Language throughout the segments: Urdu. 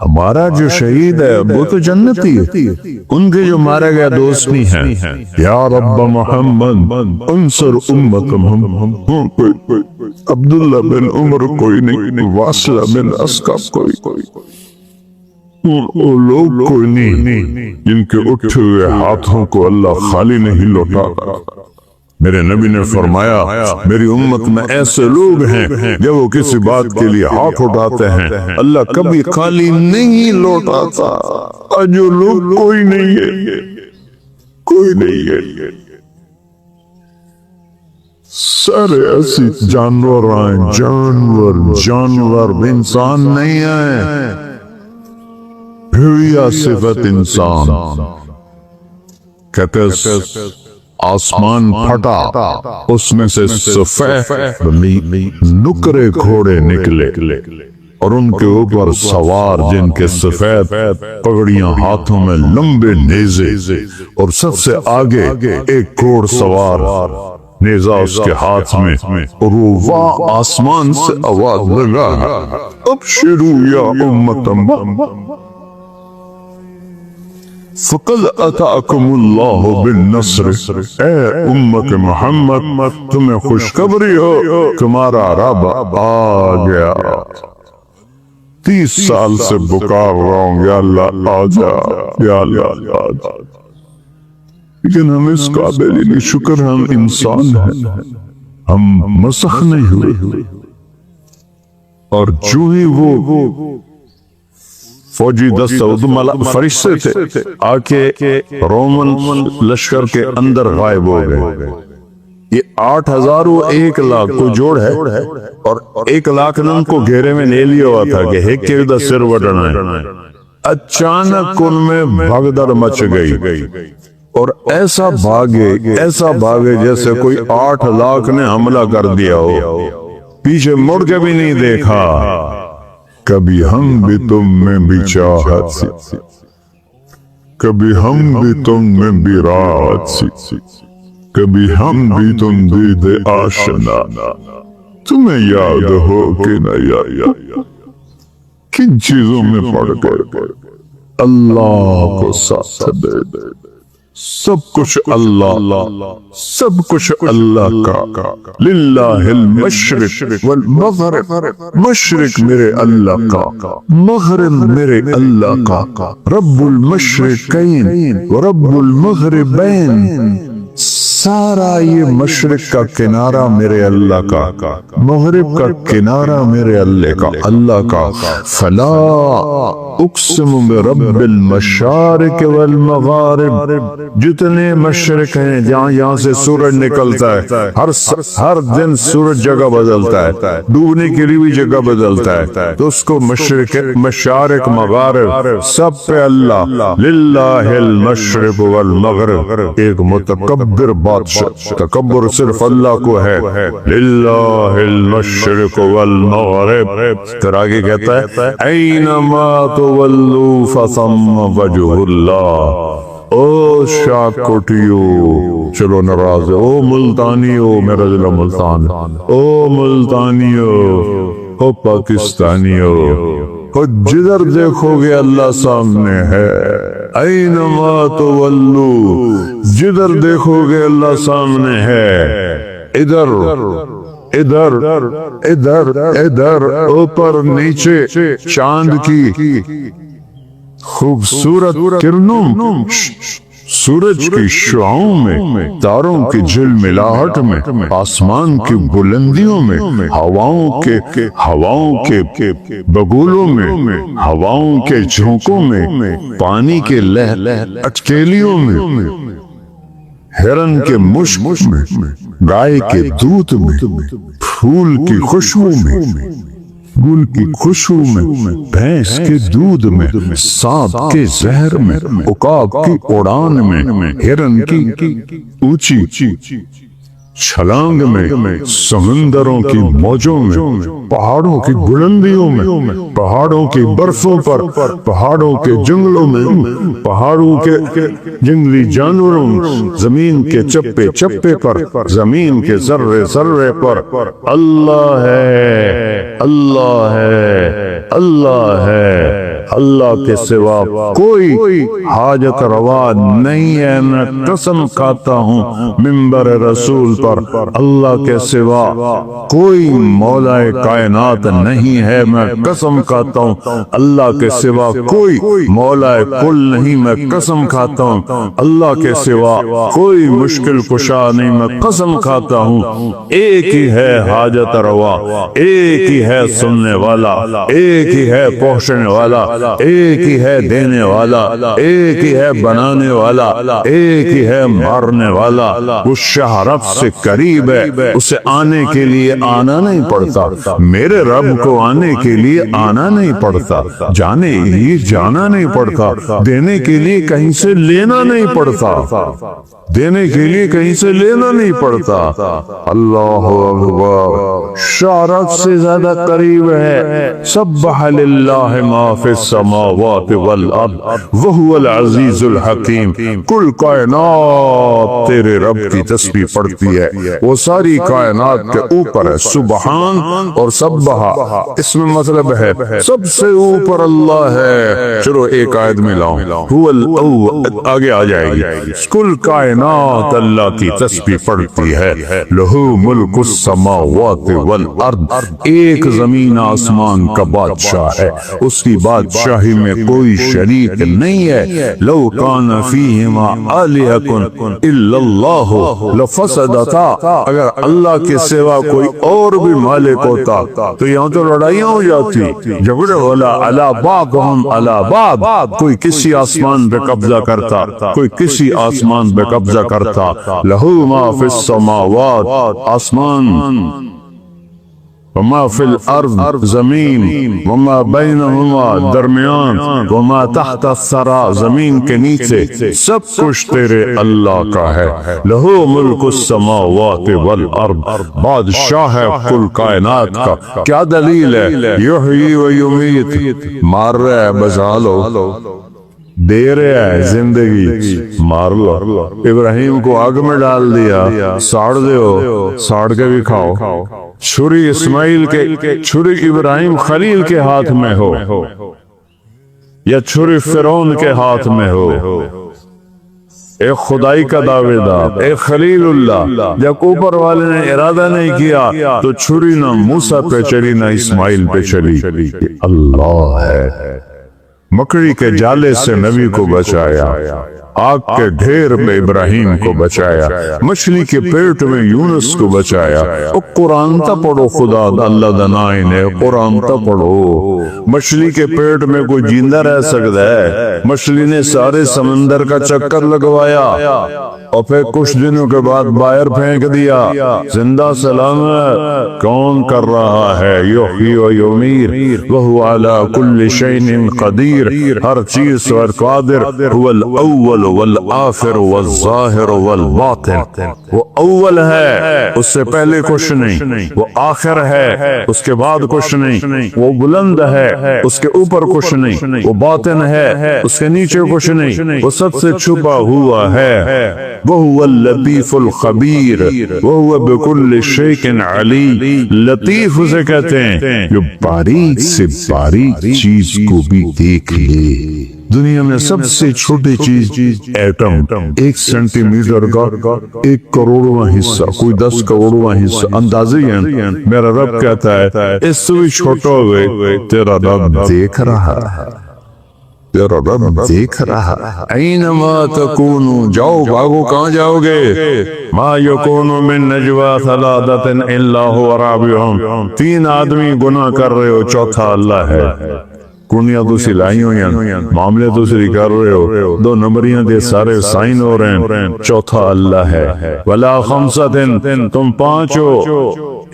ہمارا جو شہید ہے وہ تو جنتی ہے، ان کے جو مارا گیا دوست نہیں ہیں۔ یا رب محمد انصر امت محمد، عبداللہ بن عمر کوئی نہیں، واصلہ بن اسقع کوئی، وہ لوگ کوئی نہیں جن کے اٹھے ہوئے ہاتھوں کو اللہ خالی نہیں لوٹاتا۔ میرے نبی نے فرمایا میری امت میں ایسے لوگ ہیں جب وہ کسی بات کے لیے ہاتھ اٹھاتے ہیں اللہ کبھی خالی نہیں لوٹاتا، اور جو لوگ کوئی نہیں ہے، کوئی نہیں ہے، سارے ایسی جانور آئیں، جانور انسان نہیں آئے، بھیڑیا صفت انسان۔ کہتے آسمان پھٹا، اس میں سے سفید نکرے گھوڑے نکلے، اور ان کے اوپر سوار جن کے سفید پگڑیاں ہاتھوں میں لمبے نیزے، اور سب سے آگے ایک گھوڑ سوار نیزہ اس کے ہاتھ میں، اور وہ واہ آسمان سے آواز لگا ابشروا یا امت فقد اتاکم اللہ بالنصر، اے امت محمد تمہیں خوشخبری ہو تمہارا رب آ گیا۔ 30 سال سے پکار رہا ہوں یا اللہ آ جا، یا اللہ آ جا، لیکن ہم اس قابل ہی نہیں، شکر ہم انسان ہیں، ہم مسخ نہیں ہوئے۔ اور جو ہی وہ فوجی دستہ فرشتے تھے آکے رومن لشکر کے اندر غائب ہو گئے۔ یہ 8001 کو جوڑ ہے، اور 100,000 نے ان کو گھیرے میں لے لیا ہوا تھا کہ ہیک کے ادھر سر وٹنا ہے۔ اچانک ان میں بھگدڑ مچ گئی، اور ایسا بھاگے جیسے کوئی 8,00,000 نے حملہ کر دیا ہو، پیچھے مڑ کے بھی نہیں دیکھا۔ کبھی ہم بھی تم میں بھی چاہت سی، کبھی ہم بھی تم میں بھی رات سی، کبھی ہم بھی تم دید آشنا، تمہیں یاد ہو کہ نہ یاد، کن چیزوں میں پڑ گئے، اللہ کو ساتھ دے، سب کچھ اللہ کا، للہ المشرق والمغرب، مشرق میرے اللہ کا، مغرب میرے اللہ کا، رب المشرقین ورب المغربین، سارا یہ مشرق کا کنارہ میرے اللہ کا، مغرب کا کنارہ میرے اللہ کا، فلا اقسم برب المشارق والمغارب، جتنے مشرق ہیں یہاں سے سورج نکلتا ہے، ہر دن سورج جگہ بدلتا ہے، ڈوبنے کے لیے بھی جگہ بدلتا ہے، تو اس کو مشارق مغارب سب پہ اللہ، للہ المشرق والمغرب، ایک متکبر بادشاہ، تکبر صرف اللہ کو ہے، للہ المشرق والمغرب۔ پھر آگے کہتا ہے اینما تولوا فثم وجہ اللہ، او شاہ کوٹیو چلو ناراض، او ملتانیو میرا ضلع ملتان، او ملتانیو، او پاکستانیو، او جدھر دیکھو گے اللہ سامنے ہے، اینما تولو، جدھر دیکھو گے اللہ سامنے ہے، ادھر ادھر ادھر ادھر، اوپر نیچے، چاند کی خوبصورت کرنوں، سورج کی شعاؤں میں، تاروں کی جھلملاہٹ میں، آسمان کی بلندیوں میں، ہواؤں کے بگولوں میں، ہواؤں کے جھونکوں میں، پانی کے اٹکیلیوں میں، ہرن کے مشک میں، گائے کے دودھ میں، پھول کی خوشبو میں، گل کی خوشبو میں، بھینس کے دودھ میں، سانپ کے زہر میں، عقاب کی اڑان میں، ہرن کی اونچی چھلانگ میں، سمندروں کی موجوں میں، پہاڑوں کی بلندیوں میں، پہاڑوں کی برفوں پر، پہاڑوں کے جنگلوں میں، پہاڑوں کے جنگلی جانوروں میں، زمین کے چپے چپے پر، زمین کے ذرے ذرے پر، اللہ ہے، اللہ ہے، اللہ ہے، اللہ کے سوا کوئی حاجت روا نہیں ہے۔ میں قسم کھاتا ہوں ممبر رسول پر اللہ کے سوا کوئی مولا کائنات نہیں ہے۔ میں قسم کھاتا ہوں اللہ کے سوا کوئی مولا کل نہیں۔ میں قسم کھاتا ہوں اللہ کے سوا کوئی مشکل کشا نہیں۔ میں قسم کھاتا ہوں ایک ہی ہے حاجت روا، ایک ہی ہے سننے والا، ایک ہی ہے پہنچنے والا، ایک ہی ہے دینے والا، ایک ہی ہے بنانے والا، ایک ہی ہے مارنے والا۔ وہ شاہ رب سے قریب ہے، اسے آنے کے لیے آنا نہیں پڑتا، میرے رب کو آنے کے لیے آنا نہیں پڑتا، جانے ہی جانا نہیں پڑتا، دینے کے لیے کہیں سے لینا نہیں پڑتا، دینے کے لیے کہیں سے لینا نہیں پڑتا۔ اللہ اکبر، شاہ رب سے زیادہ قریب ہے۔ سبح للہ ما فی السماوات والارض وہو العزیز الحکیم۔ کل کائنات تیرے رب کی تسبیح پڑھتی ہے، وہ ساری کائنات کے اوپر ہے۔ سبحان اور سبح اس میں مطلب ہے سب سے اوپر اللہ ہے۔ چلو ایک آیت میں لاؤں، هو الاول آگے آ جائے گی۔ کل کائنات اللہ کی تسبیح پڑھتی ہے۔ لہو ملک السماوات والارض، ایک زمین آسمان کا بادشاہ ہے، اس کی بادشاہی میں کوئی شریک نہیں ہے۔ لو کان فیہما آلہۃ الا اللہ لفسدتا، اگر اللہ کے سوا کوئی اور بھی مالک ہوتا تو یہاں تو لڑائیاں ہو جاتی، جھگڑے ہولا علی بعضہم علی بعض، کوئی کسی آسمان پہ قبضہ کرتا، کوئی کسی آسمان پہ قبضہ کرتا۔ لہو ما فی السماوات، آسمان، وما فی الارض، زمین، وما بینہما، درمیان، وما تحت الثری، زمین کے نیچے، سب کچھ تیرے اللہ کا ہے۔ لہو ملک السماوات والارض، بادشاہ ہے کل کائنات کا۔ کیا دلیل ہے؟ یحیی و یمیت، مار رہا ہے بچا لو، دے رہا ہے زندگی، مار لو۔ ابراہیم کو آگ میں ڈال دیا، ساڑ دیو، ساڑ کے بھی کھاؤ۔ چھری اسماعیل کے، چھری ابراہیم خلیل کے ہاتھ میں ہو یا چھری فرعون کے ہاتھ میں ہو، ایک خدائی کا دعوے دار، ایک خلیل اللہ، جب اوپر والے نے ارادہ نہیں کیا تو چھری نہ موسیٰ پہ چلی نہ اسماعیل پہ چلی۔ اللہ ہے، مکڑی کے جالے سے نبی کو بچایا، آگ کے ڈھیر میں ابراہیم کو بچایا، مچھلی کے پیٹ میں یونس کو بچایا۔ قرآن تا پڑھو، خدا اللہ دنائی نے قرآن تا پڑھو۔ مچھلی کے پیٹ میں کوئی جیندہ رہ سکتا ہے؟ مچھلی نے سارے سمندر کا چکر لگوایا اور پھر کچھ دنوں کے بعد باہر پھینک دیا، زندہ سلامت۔ کون کر رہا ہے؟ یحیی و یمیت وہو علی کل شیء قدیر، ہر چیز پر قادر۔ هو الاول والآخر والظاہر والباطن، وہ اول ہے، اس سے پہلے کچھ نہیں، وہ آخر ہے، اس کے بعد کچھ نہیں، وہ بلند ہے، اس کے اوپر کچھ نہیں، وہ باطن ہے، اس کے نیچے کچھ نہیں، وہ سب سے چھپا ہوا ہے۔ وَهُوَ اللَّطِيفُ الْخَبِيرُ وَهُوَ بِكُلِّ شَيْءٍ عَلِيمٌ، لطیف اسے کہتے ہیں جو باریک سے باریک چیز کو بھی دیکھ لے۔ دنیا میں سب سے چھوٹی چیز ایٹم، 1 سینٹی میٹر کا 1 کروڑواں حصہ، کوئی 10 کروڑواں حصہ، اندازے ہیں۔ میرا رب کہتا ہے اس سے بھی چھوٹا ہوئے تیرا رب دیکھ رہا ہے، تیرا رب دیکھ رہا ہے۔ اینما تکونوا، جاؤ بھاگو، کہاں جاؤ گے؟ ما یکون من نجوا ثلاثۃ الا هو رابعهم، 3 آدمی گناہ کر رہے ہو، چوتھا اللہ ہے۔ کنیاں تو سلائی ہوئی ہیں، معاملے تو سری کر رہے ہو، 2 نمبریاں دے سارے سائن ہو رہے ہیں، چوتھا اللہ ہے۔ ولا خمسۃ، تم 5 ہو،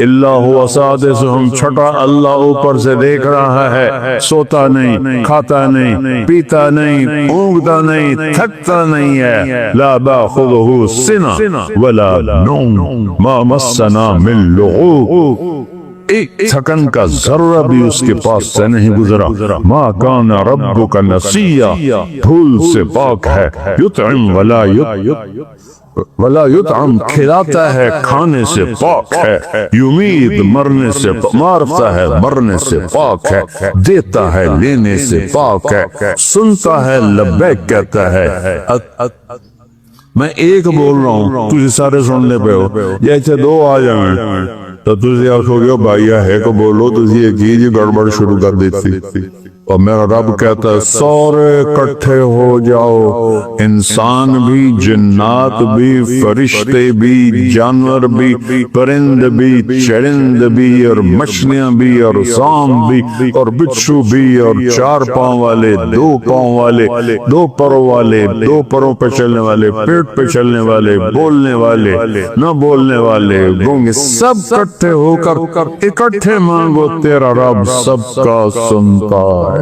الا هو سادسهم، چھٹا اللہ اوپر سے دیکھ رہا ہے، سوتا نہیں، کھاتا نہیں، پیتا نہیں، اونگتا نہیں، تھکتا نہیں ہے۔ لا باخذہ سنہ ولا نوم ما مسنا من لغوب، ایک تھکن کا ذرہ بھی اس کے پاس سے نہیں گزرا۔ ما کان ربک نسیا، بھول سے پاک ہے۔ یطعم ولا ولا یطعم کھلاتا ہے کھانے سے پاک ہے، یمید مرنے سے مارتا ہے مرنے سے پاک ہے، دیتا ہے لینے سے پاک ہے، سنتا ہے لبیک کہتا ہے۔ میں ایک بول رہا ہوں تجھے سارے سننے پہ ہو، جیسے دو آ جائیں تو تجھے آخو گے بھائی ہے کو بولو، تجھے ایک ہی گڑبڑ شروع کر دیتی۔ اور میرا رب کہتا ہے سارے اکٹھے ہو جاؤ، انسان بھی، جنات بھی، فرشتے بھی، جانور بھی، پرند بھی، چرند بھی، اور مچھلیاں بھی، اور سام بھی، اور بچھو بھی، اور چار پاؤں والے، دو پاؤں والے، دو پروں والے، دو پروں پہ چلنے والے، پیٹ پہ چلنے والے، بولنے والے، نہ بولنے والے، گونگے، سب اکٹھے ہو کر اکٹھے مانگو، تیرا رب سب کا سنتا ہے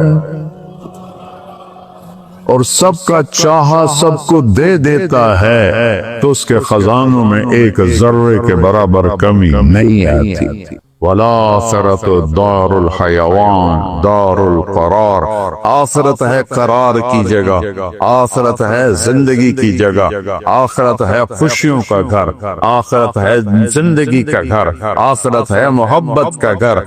اور سب کا چاہا سب کو دے دیتا ہے، تو اس کے خزانوں میں ایک ذرے کے برابر کمی نہیں آتی۔ والآخرۃ دار الحیوان دار القرار، آخرت ہے قرار کی جگہ، آخرت ہے زندگی کی جگہ، آخرت ہے خوشیوں کا گھر، آخرت ہے زندگی کا گھر، آخرت ہے محبت کا گھر،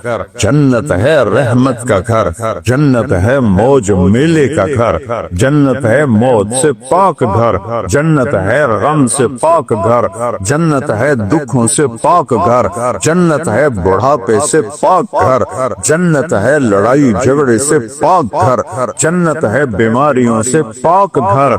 جنت ہے رحمت کا گھر، جنت ہے موج میلے کا گھر، جنت ہے موت سے پاک گھر، جنت ہے غم سے پاک گھر، جنت ہے دکھوں سے پاک گھر، جنت ہے بڑھاپے سے پاک گھر، جنت ہے لڑائی جھگڑے سے پاک گھر، جنت ہے بیماریوں سے پاک گھر،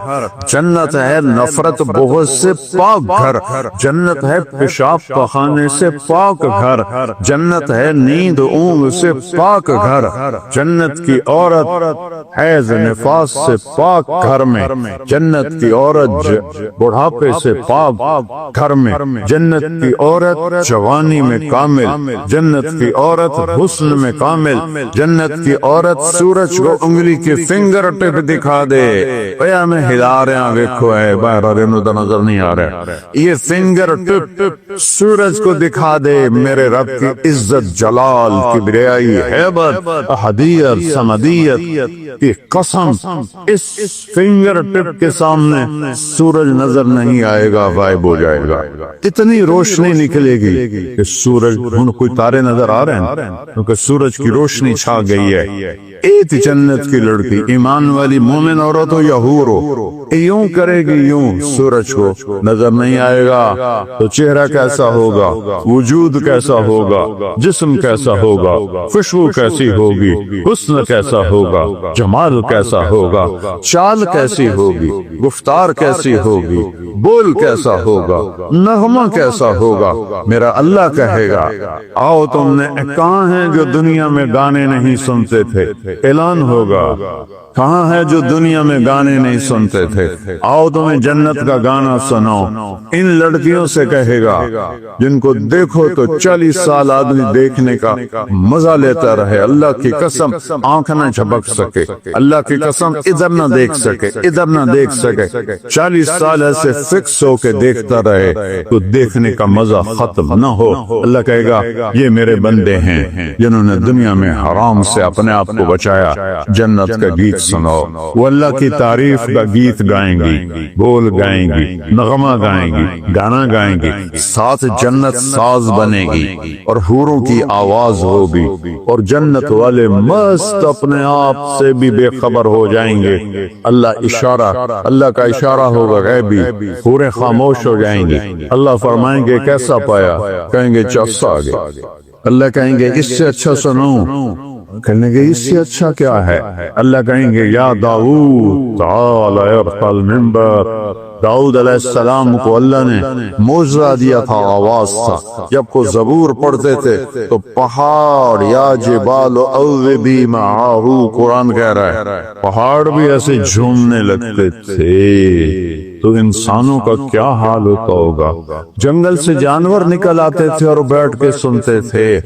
جنت ہے نفرت بغض سے پاک گھر، جنت ہے پیشاب پخانے سے پاک گھر، جنت ہے نیند اونگ سے پاک گھر، جنت کی عورت حیض نفاس سے پاک گھر میں، جنت کی عورت بڑھاپے سے پاک گھر میں، جنت کی عورت جوانی میں کامل، جنت کی عورت حسن میں کامل، جنت کی عورت سورج کو انگلی کے فنگر ٹپ دکھا دے، بھیا میں ہلا رہے ہیں دیکھو ہے باہر نظر نہیں آ رہا، یہ فنگر ٹپ سورج کو دکھا دے میرے رب کی عزت جلال کبریائی ہیبت احدیت سمدیت کی قسم، اس فنگر ٹپ کے سامنے سورج نظر نہیں آئے گا، غائب ہو جائے گا، اتنی روشنی نکلے گی کہ سورج کوئی تارے نظر آ رہے ہیں کیونکہ سورج کی روشنی چھا گئی ہے۔ ایک جنت کی لڑکی ایمان والی مومن عورت ہو یا حور ہو، یوں کرے گی یوں، سورج کو نظر نہیں آئے گا تو چہرہ کیسا ہوگا، وجود کیسا ہوگا، جسم کیسا ہوگا، خوشبو کیسی ہوگی، حسن کیسا ہوگا، جمال کیسا ہوگا، چال کیسی ہوگی، گفتار کیسی ہوگی، بول کیسا ہوگا، نغمہ کیسا ہوگا۔ میرا اللہ کہے گا آؤ تم نے کہاں ہیں جو دنیا میں گانے نہیں سنتے تھے، اعلان ہوگا کہاں ہے جو دنیا میں گانے نہیں سنتے تھے، آؤ تمہیں جنت کا گانا سناؤ۔ ان لڑکیوں سے کہے گا جن کو دیکھو تو 40 سال آدمی دیکھنے کا مزہ لیتا رہے، اللہ کی قسم آنکھ نہ جھپک سکے، اللہ کی قسم ادھر نہ دیکھ سکے ادھر نہ دیکھ سکے، 40 سال ایسے فکس ہو کے دیکھتا رہے تو دیکھنے کا مزہ ختم نہ ہو۔ اللہ کہے گا یہ میرے بندے ہیں جنہوں نے دنیا میں حرام سے اپنے آپ کو بچایا، جنت کا گیت سناؤ، وہ اللہ کی تعریف کا گیت گائیں گی، بول گائیں گی، نغمہ گائیں گی، گانا گائیں گی، ساتھ جنت ساز بنے گی اور حوروں کی آواز ہوگی، اور جنت والے مست اپنے آپ سے بھی بے خبر ہو جائیں گے۔ اللہ کا اشارہ ہوگا غیبی، حوریں خاموش ہو جائیں گی، اللہ فرمائیں گے کیسا پایا، کہیں گے چوسا آ گیا، اللہ کہیں گے اس سے اچھا سنو، کہنے گے اس سے اچھا کیا ہے، اللہ کہیں گے یا داؤد تعال ارفع المنبر، داؤد علیہ السلام کو اللہ نے معجزہ دیا تھا، آواز تھا، جب کو زبور پڑھتے تھے تو پہاڑ یا جبال اوبی معاہ، قرآن کہہ رہا ہے پہاڑ بھی ایسے جھومنے لگتے تھے، تو انسانوں کا کیا حال ہوتا ہوگا۔ جنگل سے جانور نکل آتے تھے اور بیٹھ کے سنتے تھے،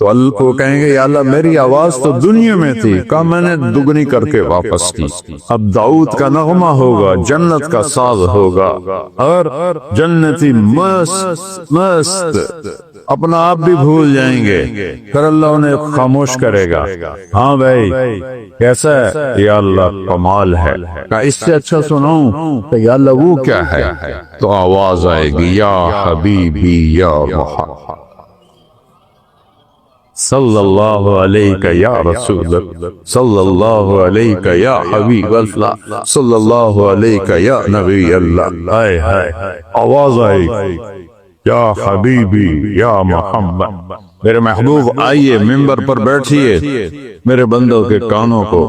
تو اللہ کو کہیں گے یا اللہ میری آواز تو دنیا میں تھی، کہا میں نے دگنی کر کے واپس کی، اب داؤد کا نغمہ ہوگا، جنت کا ساز ہوگا، اور جنتی مست اپنا آپ بھی بھول جائیں گے، پھر اللہ انہیں خاموش کرے گا، ہاں بھائی کیسا ہے؟ یا اللہ کمال ہے۔ کہا اس سے اچھا سناؤں؟ کہ یا اللہ وہ کیا ہے؟ تو آواز آئے گی یا حبیبی یا محمد صلی اللہ علیہ یا رسول اللہ، صلی اللہ علیہ یا حبیب اللہ، صلی اللہ علیہ یا نبی اللہ۔ ہائے ہائے آواز آئے گی یا حبیبی یا محمد، میرے محبوب آئیے ممبر پر بیٹھیے، میرے بندوں کے کانوں کو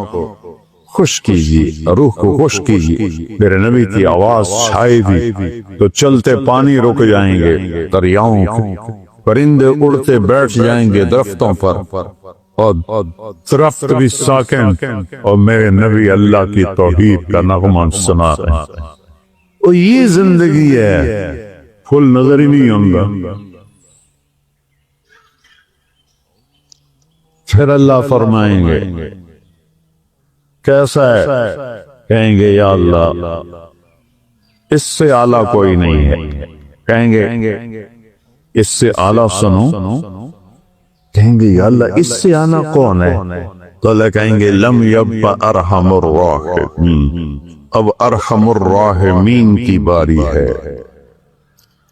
خوش کیجیے، روح کو خوش کیجیے۔ میرے نبی کی آواز چھائے گی تو چلتے پانی رک جائیں گے، دریاؤں پرندے اڑتے بیٹھ جائیں گے درختوں پر، اور درخت بھی ساکن، اور میرے نبی اللہ کی توحید کا نغمہ سنا رہے ہیں۔ اور یہ زندگی ہے، پھول نظر ہی نہیں آؤں۔ پھر اللہ فرمائیں گے کیسا ہے؟ کہیں گے یا اللہ اس سے اعلیٰ کوئی نہیں ہے۔ کہیں گے اس سے اعلیٰ سنو؟ کہیں گے یا اللہ اس سے اعلیٰ کون ہے؟ تو اللہ کہیں گے لم یبق ارحم الراحمین، اب ارحم الراحمین کی باری ہے۔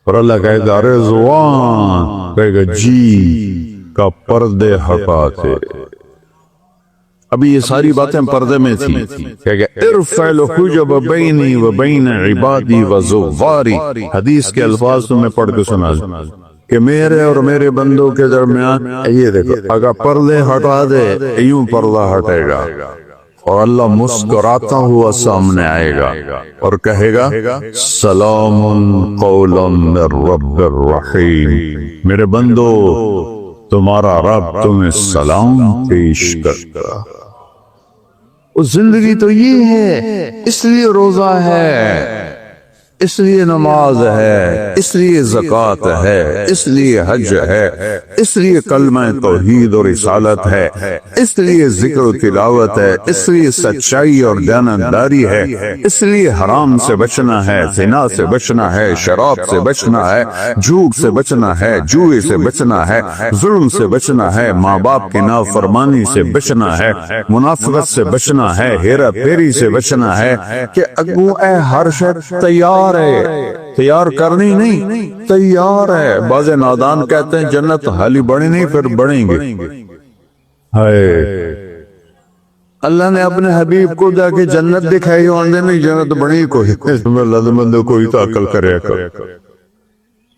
اور اللہ کہے گا رضوان، کہے گا جی کا پردے ہٹاتے۔ ابھی یہ ساری باتیں پردے میں تھیں، کہے گا ارفع الحجب بینی و بین عبادی و زواری۔ حدیث کے الفاظ تو میں پڑھ کے سنا دوں کہ میرے اور میرے بندوں کے درمیان یہ دیکھو اگر پردے ہٹا دے یوں پردہ ہٹے گا، اور اللہ مسکراتا ہوا سامنے آئے گا اور کہے گا سلام قولا من رب الرحیم، میرے بندو تمہارا رب تمہیں سلام پیش کرتا۔ زندگی تو یہ ہے، اس لیے روزہ ہے، اس لیے نماز ہے، اس لیے زکوٰۃ ہے، اس لیے حج ہے، اس لیے کلمہ توحید اور رسالت ہے، اس لیے ذکر و تلاوت ہے، اس لیے سچائی اور دیانتداری ہے، اس لیے حرام سے بچنا ہے، زنا سے بچنا ہے، شراب سے بچنا ہے، جھوٹ سے بچنا ہے، جوئے سے بچنا ہے، ظلم سے بچنا ہے، ماں باپ کی نافرمانی سے بچنا ہے، منافقت سے بچنا ہے، ہیرا پھیری سے بچنا ہے، کہ اگو اے ہر شے تیار ہے، تیار کرنی نہیں تیار ہے۔ بعض نادان کہتے ہیں جنت حالی بڑھیں نہیں پھر بڑھیں گے۔ ہائے اللہ نے اپنے حبیب کو جا کے جنت دکھائی، آندے نہیں جنت بڑھی کوئی لازمند کوئی تو عقل کرے کر۔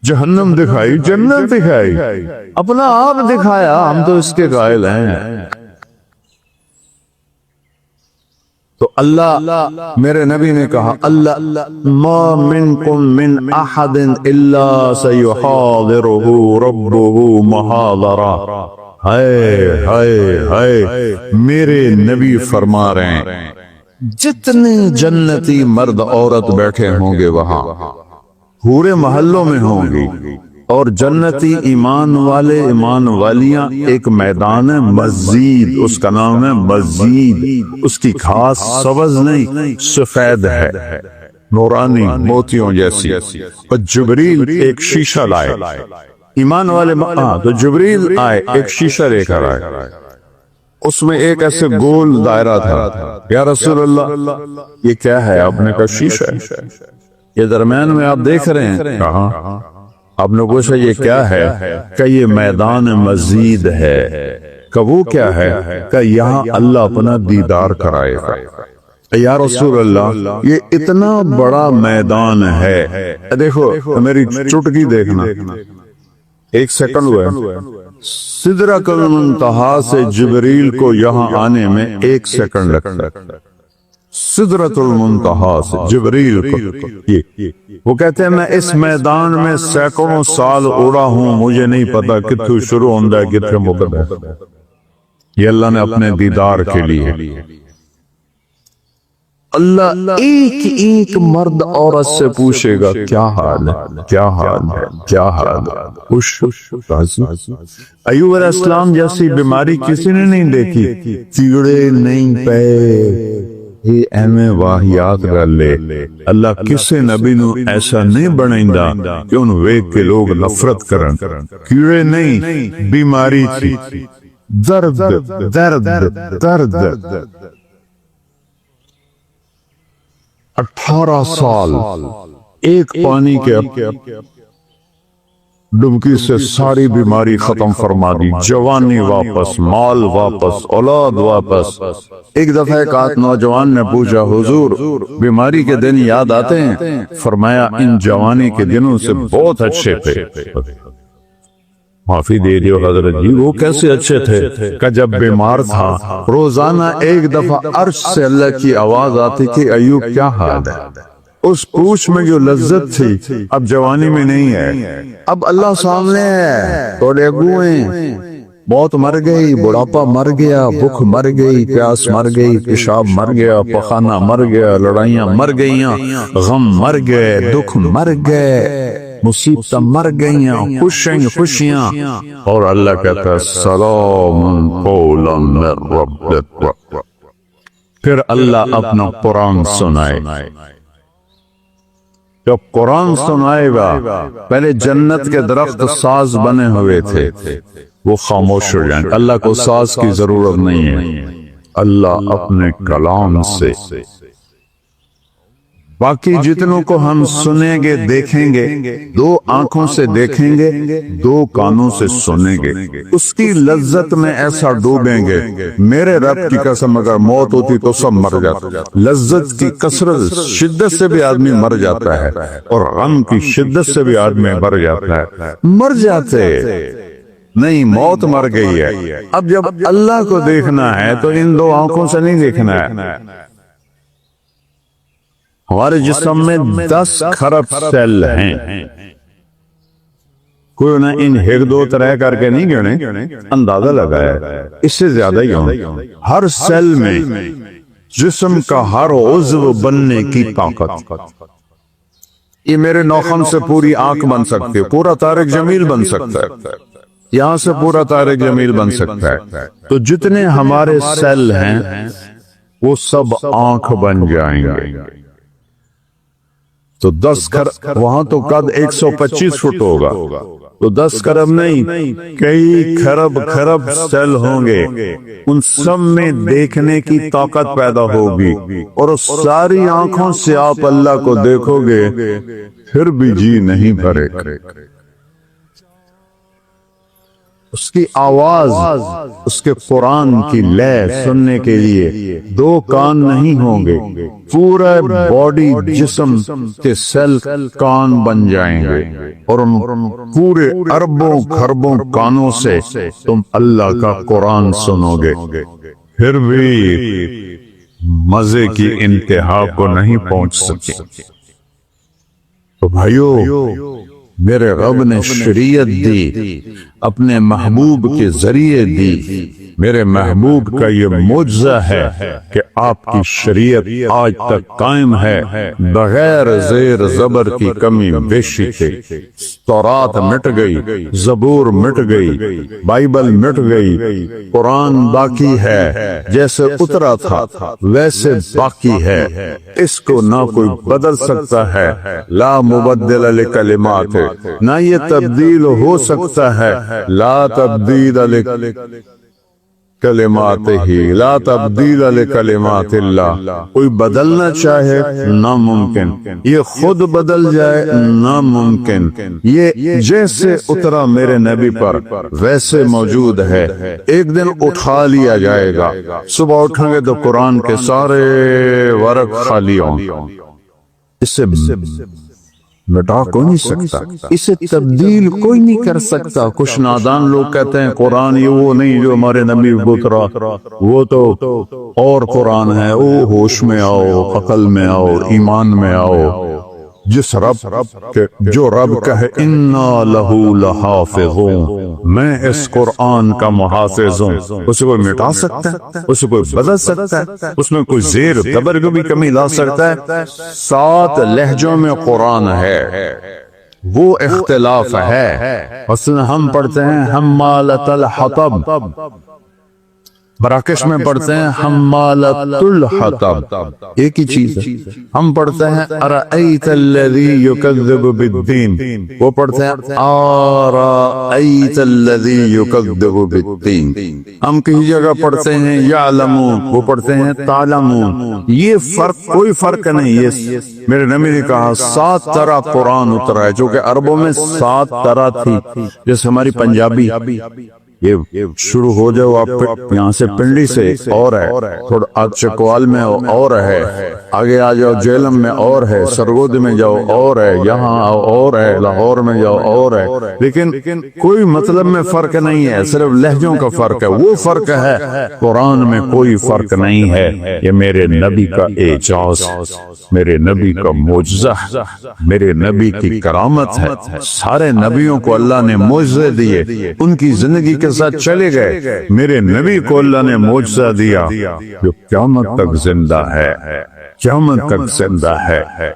جہنم دکھائی، جنت دکھائی، اپنا آپ دکھایا، ہم تو اس کے قائل ہیں۔ تو اللہ میرے نبی نے کہا اللہ ما منکم من احد الا سیحاضرہ ربہ محاضرہ۔ ہائے ہائے ہائے میرے نبی فرما رہے ہیں جتنے جنتی مرد عورت بیٹھے ہوں گے وہاں پورے محلوں میں ہوں گی، اور جنتی ایمان والے ایمان والیاں ایک میدان ہے مزید، اس کا نام ہے مزید، اس کی گھاس سبز نہیں سفید ہے، نورانی موتیوں جیسی، اور جبریل ایک شیشہ لائے، ایمان والے تو جبریل آئے ایک شیشہ لے کر آئے، اس میں ایک ایسے گول دائرہ تھا۔ یا رسول اللہ یہ کیا ہے؟ آپ نے کہا شیشہ ہے، یہ درمیان میں آپ دیکھ رہے ہیں۔ کہاں؟ آپ نے پوچھا یہ کیا ہے؟ کہ یہ میدان مزید ہے۔ کہ وہ کیا ہے؟ کہ یہاں اللہ اپنا دیدار کرائے گا۔ یا رسول اللہ یہ اتنا بڑا میدان ہے، دیکھو میری چٹکی دیکھنا، ایک سیکنڈ ہوا ہے، سدرۃ المنتہا سے جبریل کو یہاں آنے میں 1 سیکنڈ لگتا ہے، سدرۃ المنتہا سے جبریل کو۔ وہ کہتے ہیں میں اس میدان میں سینکڑوں سال اڑا ہوں، مجھے نہیں پتا کتنے شروع ہوندہ ہے کتنے مقدم ہے۔ یہ اللہ نے اپنے دیدار کے لیے، اللہ ایک ایک مرد عورت سے پوچھے گا کیا حال ہے، کیا حال ہے، کیا حال ہے، خوش ایوب علیہ السلام جیسی بیماری کسی نے نہیں دیکھی، کیڑے نہیں پے، یہ اہمیں واحیات کر لے اللہ کسے نبی نو ایسا نہیں بنائندا کہ ان ویک کے لوگ نفرت کرن کیڑے نہیں بیماری تھی درد درد درد 18 سال ایک پانی کے ڈبکی سے ساری بیماری ختم فرما دی جوانی واپس مال واپس اولاد واپس ایک دفعہ ایک نوجوان نے پوچھا حضور بیماری کے دن یاد آتے ہیں فرمایا ان جوانی کے دنوں سے بہت اچھے تھے معافی دے دیو حضرت جی وہ کیسے اچھے تھے کہ جب بیمار تھا روزانہ ایک دفعہ عرش سے اللہ کی آواز آتی کہ ایوب کیا حال ہے اس پوچھ میں جو لذت تھی اب جوانی میں نہیں ہے اب اللہ سامنے ہے توڑے گوئیں موت مر گئی بڑھاپا مر گیا بھوک مر گئی پیاس مر گئی پیشاب مر گیا پخانہ مر گیا لڑائیاں مر گئیاں غم مر گئے دکھ مر گئے مصیبتیں مر گئیاں خوشیاں اور اللہ کہتا ہے سلام قولا من رب الرحیم پھر اللہ اپنا قرآن سنائے جب قرآن سنائے گا پہلے جنت کے درخت ساز بنے ہوئے تھے وہ خاموش ہو جائیں اللہ کو ساز کی ضرورت نہیں ہے اللہ اپنے کلام سے باقی جتنوں کو ہم سنیں گے دیکھیں گے 2 آنکھوں سے دیکھیں گے 2 کانوں سے سنیں گے اس کی لذت میں ایسا ڈوبیں گے میرے رب کی قسم اگر موت ہوتی تو سب مر جاتا لذت کی کثرت شدت سے بھی آدمی مر جاتا ہے اور غم کی شدت سے بھی آدمی مر جاتا ہے مر جاتے نہیں موت مر گئی ہے اب جب اللہ کو دیکھنا ہے تو ان 2 آنکھوں سے نہیں دیکھنا ہے ہمارے جسم میں 10 خرب سیل ہیں کوئی انہیں ان ہر 2 طرح کر کے نہیں گنے اندازہ لگایا اس سے زیادہ ہی ہوں ہر سیل میں جسم کا ہر عضو بننے کی طاقت یہ میرے ناخن سے پوری آنکھ بن سکتی ہے پورا طارق جمیل بن سکتا ہے یہاں سے پورا طارق جمیل بن سکتا ہے تو جتنے ہمارے سیل ہیں وہ سب آنکھ بن جائیں گے تو 10 وہاں تو قد 125 فٹ ہوگا تو 10 خرب نہیں کئی خرب سیل ہوں گے ان سب میں دیکھنے کی طاقت پیدا ہوگی اور اس ساری آنکھوں سے آپ اللہ کو دیکھو گے پھر بھی جی نہیں بھرے اس کی آواز اس کے قرآن کی لے سننے کے لیے 2 کان نہیں ہوں گے پورا باڈی جسم کے سیل کان بن جائیں گے اور ان پورے اربوں خربوں کانوں سے تم اللہ کا قرآن سنو گے پھر بھی مزے کی انتہا کو نہیں پہنچ سکے تو بھائیو میرے رب نے شریعت دی اپنے محبوب کے ذریعے دی میرے محبوب کا یہ معجزہ ہے کہ آپ کی شریعت آج تک قائم ہے بغیر زیر زبر کی کمی بیشی کے تورات مٹ گئی زبور مٹ گئی بائبل مٹ گئی قرآن باقی ہے جیسے اترا تھا ویسے باقی ہے اس کو نہ کوئی بدل سکتا ہے لا مبدل لکلمات نہ یہ تبدیل ہو سکتا ہے لا تبدیل کلمات ہی لا تبدیل لکلمات اللہ کوئی بدلنا چاہے ناممکن یہ خود بدل جائے ناممکن یہ جیسے اترا میرے نبی پر ویسے موجود ہے ایک دن اٹھا لیا جائے گا صبح اٹھیں گے تو قرآن کے سارے ورق خالی ہوں اسے مٹا کوئی نہیں سکتا اسے تبدیل کوئی نہیں کر سکتا کچھ نادان لوگ کہتے ہیں قرآن یہ وہ نہیں جو ہمارے نبی اترا وہ تو اور قرآن ہے او ہوش میں آؤ عقل میں آؤ ایمان میں آؤ جس رب جو رب کہے انا لہو لحافظون میں اس قرآن کا محافظ ہوں اسے کوئی مٹا سکتا ہے اسے کوئی بدل سکتا ہے اس میں کوئی زیر زبر کو بھی کمی لا سکتا ہے 7 لہجوں میں قرآن ہے وہ اختلاف ہے اصلا ہم پڑھتے ہیں حمالۃ الحطب مراکش میں پڑھتے ہیں حمالۃ الحطب، ایک ہی چیز ہے۔ ہم پڑھتے ہیں ارأیت الذی یکذب بالدین، وہ پڑھتے ہیں ارأیت الذی یکذب بالدین۔ ہم کسی جگہ پڑھتے ہیں یعلمون، وہ پڑھتے ہیں تعلمون۔ یہ فرق، کوئی فرق نہیں۔ یہ میرے نبی نے کہا 7 طرح قرآن اترا ہے، چونکہ عربوں میں 7 طرح تھی، جیسے ہماری پنجابی، یہ شروع ہو جاؤ آپ یہاں سے پنڈی سے اور ہے، تھوڑا آج چکوال میں اور ہے، آگے آ جاؤ جیلم میں اور ہے، سرگود میں جاؤ اور ہے، یہاں آؤ اور ہے، لاہور میں جاؤ اور ہے، لیکن کوئی مطلب میں فرق نہیں ہے، صرف لہجوں کا فرق ہے۔ وہ فرق ہے، قرآن میں کوئی فرق نہیں ہے۔ یہ میرے نبی کا اعجاز، میرے نبی کا معجزہ، میرے نبی کی کرامت ہے۔ سارے نبیوں کو اللہ نے معجزے دیے، ان کی زندگی کے ساتھ چلے گئے۔ میرے نبی کو اللہ نے معجزہ دیا جو قیامت تک زندہ ہے، قیامت تک زندہ ہے۔